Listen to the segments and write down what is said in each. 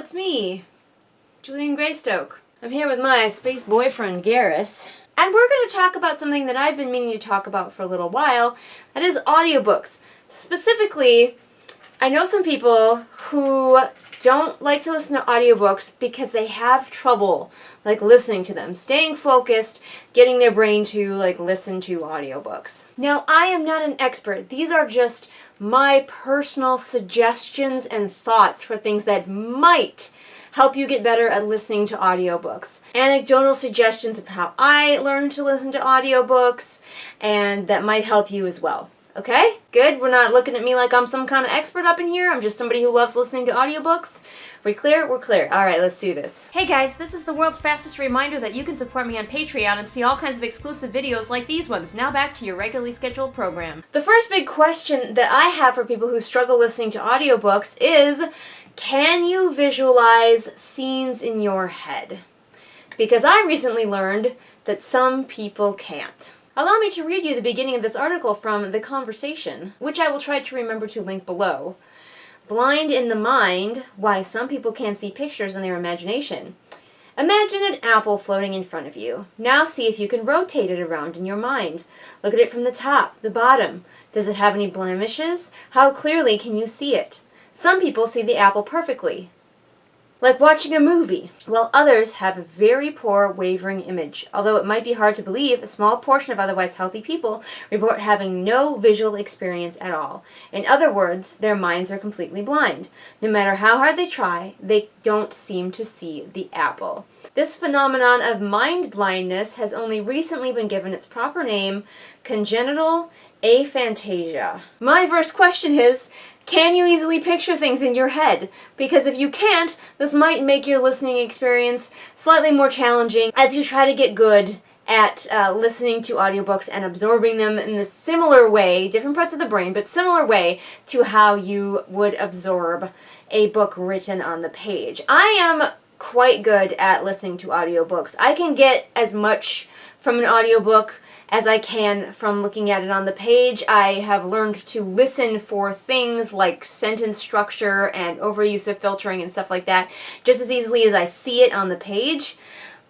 it's me, Julian Greystoke. I'm here with my space boyfriend, Garrus. And we're going to talk about something that I've been meaning to talk about for a little while, that is audiobooks. Specifically, I know some people who don't like to listen to audiobooks because they have trouble listening to them, staying focused, getting their brain to listen to audiobooks. Now, I am not an expert. These are just my personal suggestions and thoughts for things that might help you get better at listening to audiobooks. Anecdotal suggestions of how I learned to listen to audiobooks, and that might help you as well. Okay? Good? We're not looking at me like I'm some kind of expert up in here. I'm just somebody who loves listening to audiobooks. We clear? We're clear. Alright, let's do this. Hey guys, this is the world's fastest reminder that you can support me on Patreon and see all kinds of exclusive videos like these ones. Now back to your regularly scheduled program. The first big question that I have for people who struggle listening to audiobooks is, can you visualize scenes in your head? Because I recently learned that some people can't. Allow me to read you the beginning of this article from The Conversation, which I will try to remember to link below. Blind in the mind, why some people can't see pictures in their imagination. Imagine an apple floating in front of you. Now see if you can rotate it around in your mind. Look at it from the top, the bottom. Does it have any blemishes? How clearly can you see it? Some people see the apple perfectly, like watching a movie, while others have a very poor, wavering image. Although it might be hard to believe, a small portion of otherwise healthy people report having no visual experience at all. In other words, their minds are completely blind. No matter how hard they try, they don't seem to see the apple. This phenomenon of mind blindness has only recently been given its proper name, congenital aphantasia. My first question is, can you easily picture things in your head? Because if you can't, this might make your listening experience slightly more challenging as you try to get good at listening to audiobooks and absorbing them in a similar way, different parts of the brain, but similar way to how you would absorb a book written on the page. I am quite good at listening to audiobooks. I can get as much from an audiobook as I can from looking at it on the page. I have learned to listen for things like sentence structure and overuse of filtering and stuff like that just as easily as I see it on the page.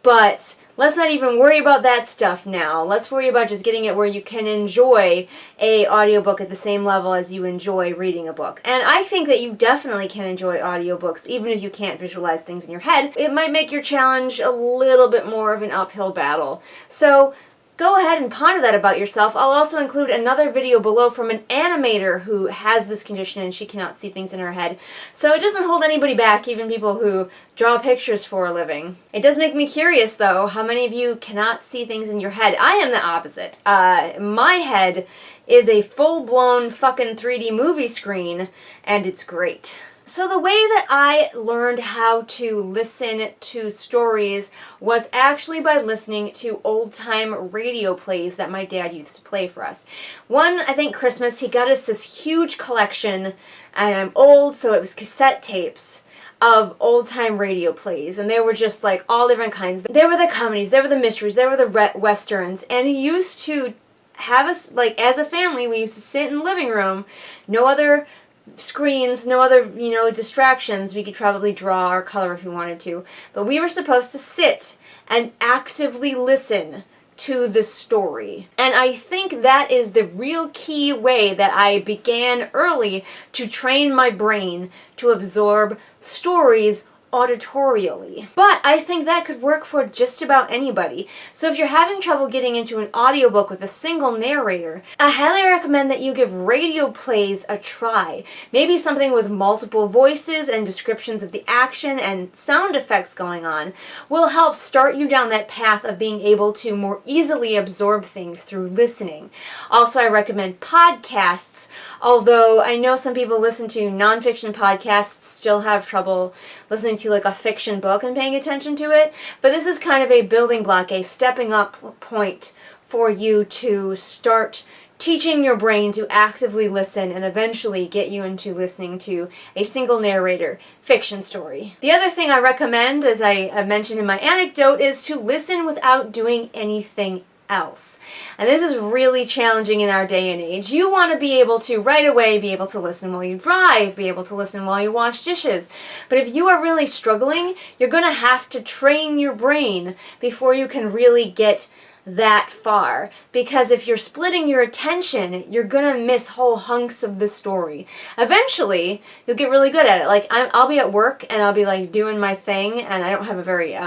But let's not even worry about that stuff now. Let's worry about just getting it where you can enjoy an audiobook at the same level as you enjoy reading a book. And I think that you definitely can enjoy audiobooks even if you can't visualize things in your head. It might make your challenge a little bit more of an uphill battle. So go ahead and ponder that about yourself. I'll also include another video below from an animator who has this condition and she cannot see things in her head. So it doesn't hold anybody back, even people who draw pictures for a living. It does make me curious, though, how many of you cannot see things in your head. I am the opposite. My head is a full-blown fucking 3D movie screen, and it's great. So the way that I learned how to listen to stories was actually by listening to old-time radio plays that my dad used to play for us. One, I think Christmas, he got us this huge collection, and I'm old, so it was cassette tapes of old-time radio plays, and they were just all different kinds. There were the comedies, there were the mysteries, there were the westerns, and he used to have us, as a family, we used to sit in the living room, no other screens, no other, distractions. We could probably draw or color if we wanted to. But we were supposed to sit and actively listen to the story. And I think that is the real key way that I began early to train my brain to absorb stories auditorially. But I think that could work for just about anybody. So if you're having trouble getting into an audiobook with a single narrator, I highly recommend that you give radio plays a try. Maybe something with multiple voices and descriptions of the action and sound effects going on will help start you down that path of being able to more easily absorb things through listening. Also, I recommend podcasts, although I know some people listen to nonfiction podcasts still have trouble listening to a fiction book and paying attention to it, but this is kind of a building block, a stepping up point for you to start teaching your brain to actively listen and eventually get you into listening to a single narrator fiction story. The other thing I recommend, as I mentioned in my anecdote, is to listen without doing anything else. And this is really challenging in our day and age. You want to be able to right away be able to listen while you drive, be able to listen while you wash dishes. But if you are really struggling, you're going to have to train your brain before you can really get that far, because if you're splitting your attention, you're gonna miss whole hunks of the story. Eventually, you'll get really good at it. Like, I'll be at work and I'll be like doing my thing, and I don't have a very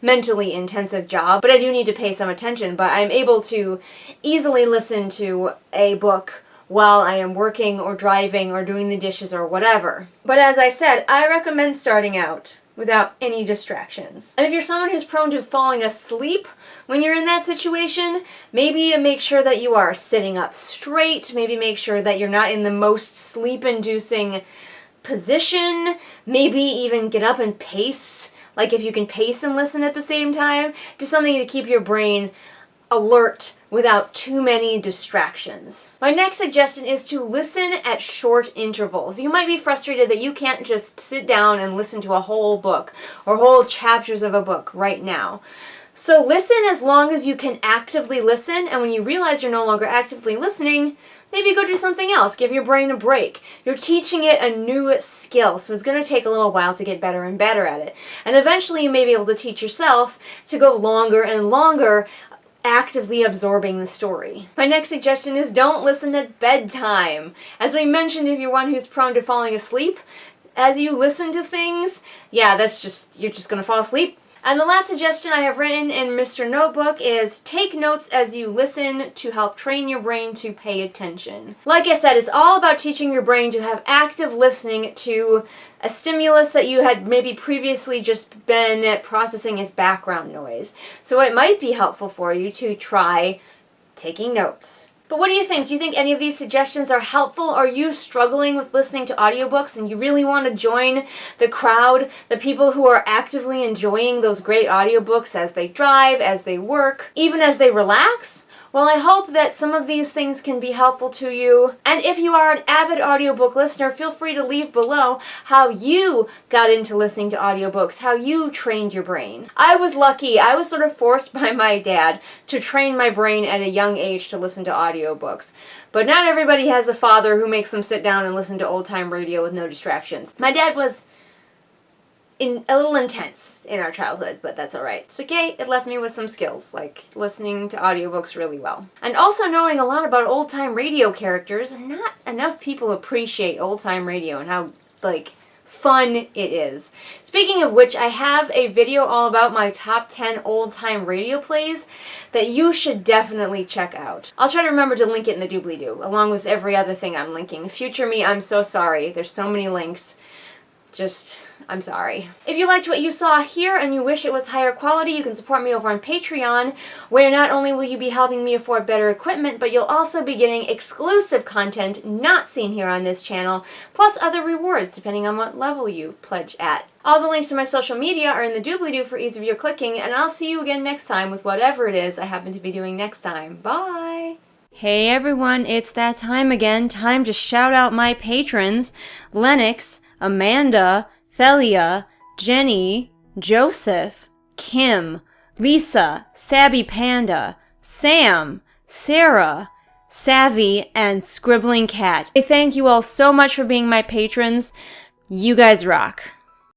mentally intensive job, but I do need to pay some attention. But I'm able to easily listen to a book while I am working or driving or doing the dishes or whatever. But as I said, I recommend starting out without any distractions. And if you're someone who's prone to falling asleep when you're in that situation, maybe make sure that you are sitting up straight, maybe make sure that you're not in the most sleep-inducing position, maybe even get up and pace. Like if you can pace and listen at the same time, do something to keep your brain alert without too many distractions. My next suggestion is to listen at short intervals. You might be frustrated that you can't just sit down and listen to a whole book or whole chapters of a book right now. So listen as long as you can actively listen, and when you realize you're no longer actively listening, maybe go do something else. Give your brain a break. You're teaching it a new skill, so it's going to take a little while to get better and better at it. And eventually you may be able to teach yourself to go longer and longer actively absorbing the story. My next suggestion is don't listen at bedtime. As we mentioned, if you're one who's prone to falling asleep, as you listen to things, yeah, you're just gonna fall asleep. And the last suggestion I have written in Mr. Notebook is take notes as you listen to help train your brain to pay attention. Like I said, it's all about teaching your brain to have active listening to a stimulus that you had maybe previously just been processing as background noise. So it might be helpful for you to try taking notes. But what do you think? Do you think any of these suggestions are helpful? Are you struggling with listening to audiobooks and you really want to join the crowd, the people who are actively enjoying those great audiobooks as they drive, as they work, even as they relax? Well, I hope that some of these things can be helpful to you. And if you are an avid audiobook listener, feel free to leave below how you got into listening to audiobooks, how you trained your brain. I was lucky. I was sort of forced by my dad to train my brain at a young age to listen to audiobooks. But not everybody has a father who makes them sit down and listen to old-time radio with no distractions. My dad was a little intense in our childhood, but that's alright. It's okay, it left me with some skills, like listening to audiobooks really well. And also knowing a lot about old-time radio characters. Not enough people appreciate old-time radio and how, fun it is. Speaking of which, I have a video all about my top 10 old-time radio plays that you should definitely check out. I'll try to remember to link it in the doobly-doo, along with every other thing I'm linking. Future me, I'm so sorry. There's so many links. I'm sorry. If you liked what you saw here and you wish it was higher quality, you can support me over on Patreon, where not only will you be helping me afford better equipment, but you'll also be getting exclusive content not seen here on this channel, plus other rewards depending on what level you pledge at. All the links to my social media are in the doobly-doo for ease of your clicking, and I'll see you again next time with whatever it is I happen to be doing next time. Bye! Hey everyone, it's that time again. Time to shout out my patrons: Lennox, Amanda, Thelia, Jenny, Joseph, Kim, Lisa, Sabby Panda, Sam, Sarah, Savvy, and Scribbling Cat. I thank you all so much for being my patrons. You guys rock.